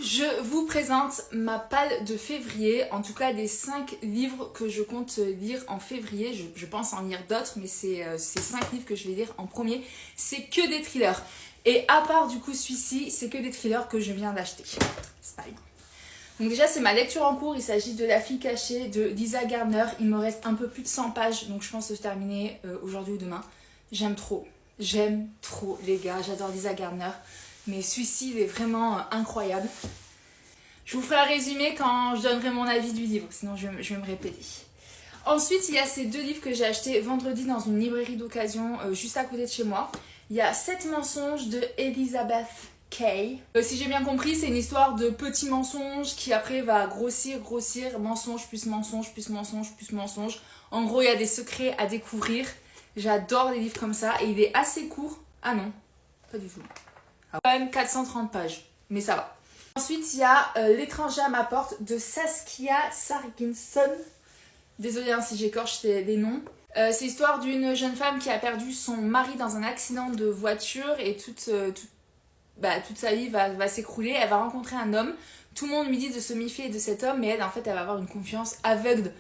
Je vous présente ma palle de février, en tout cas des 5 livres que je compte lire en février. Je pense en lire d'autres, mais c'est ces 5 livres que je vais lire en premier. C'est que des thrillers. Et à part du coup celui-ci, c'est que des thrillers que je viens d'acheter. C'est pas bien. Donc déjà c'est ma lecture en cours, il s'agit de La fille cachée de Lisa Gardner. Il me reste un peu plus de 100 pages, donc je pense le terminer aujourd'hui ou demain. J'aime trop les gars, j'adore Lisa Gardner. Mais celui-ci, il est vraiment incroyable. Je vous ferai un résumé quand je donnerai mon avis du livre, sinon je vais me répéter. Ensuite, il y a ces 2 livres que j'ai achetés vendredi dans une librairie d'occasion juste à côté de chez moi. Il y a 7 mensonges de Elizabeth Kay. Si j'ai bien compris, c'est une histoire de petits mensonges qui après va grossir, mensonge plus mensonge, plus mensonge, plus mensonge. En gros, il y a des secrets à découvrir. J'adore les livres comme ça et il est assez court. Ah non, pas du tout. Quand même 430 pages, mais ça va. Ensuite, il y a L'étranger à ma porte de Saskia Sarginson. Désolée si j'écorche les noms. C'est l'histoire d'une jeune femme qui a perdu son mari dans un accident de voiture et toute sa vie va s'écrouler. Elle va rencontrer un homme. Tout le monde lui dit de se méfier de cet homme, mais elle, en fait, elle va avoir une confiance aveugle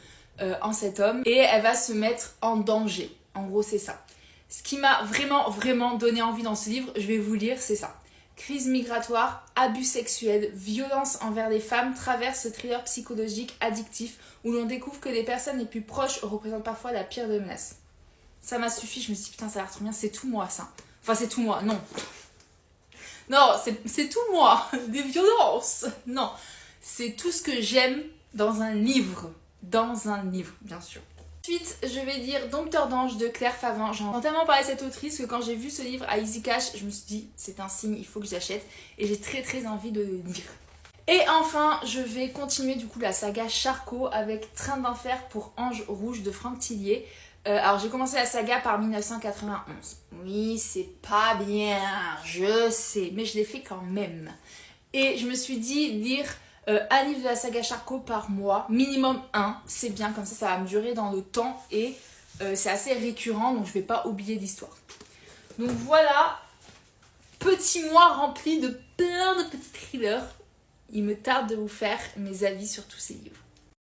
en cet homme. Et elle va se mettre en danger. En gros, c'est ça. Ce qui m'a vraiment donné envie dans ce livre, je vais vous lire, c'est ça. Crise migratoire, abus sexuels, violence envers les femmes traversent ce thriller psychologique addictif où l'on découvre que les personnes les plus proches représentent parfois la pire des menaces. Ça m'a suffi, je me suis dit putain ça a l'air trop bien, c'est tout moi ça. Enfin c'est tout moi, non. Non, c'est tout moi, des violences. Non, c'est tout ce que j'aime dans un livre. Dans un livre, bien sûr. Ensuite, je vais dire Dompteur d'ange de Claire Favin. J'en ai tellement parlé de cette autrice que quand j'ai vu ce livre à Easy Cash, je me suis dit c'est un signe, il faut que j'achète. Et j'ai très envie de le lire. Et enfin, je vais continuer du coup la saga Charcot avec Train d'enfer pour Ange Rouge de Franck Tillier. Alors j'ai commencé la saga par 1991. Oui, c'est pas bien, je sais, mais je l'ai fait quand même. Et je me suis dit lire un livre de la saga Charcot par mois, minimum 1, c'est bien, comme ça va me durer dans le temps et c'est assez récurrent, donc je vais pas oublier l'histoire. Donc voilà, petit mois rempli de plein de petits thrillers. Il me tarde de vous faire mes avis sur tous ces livres.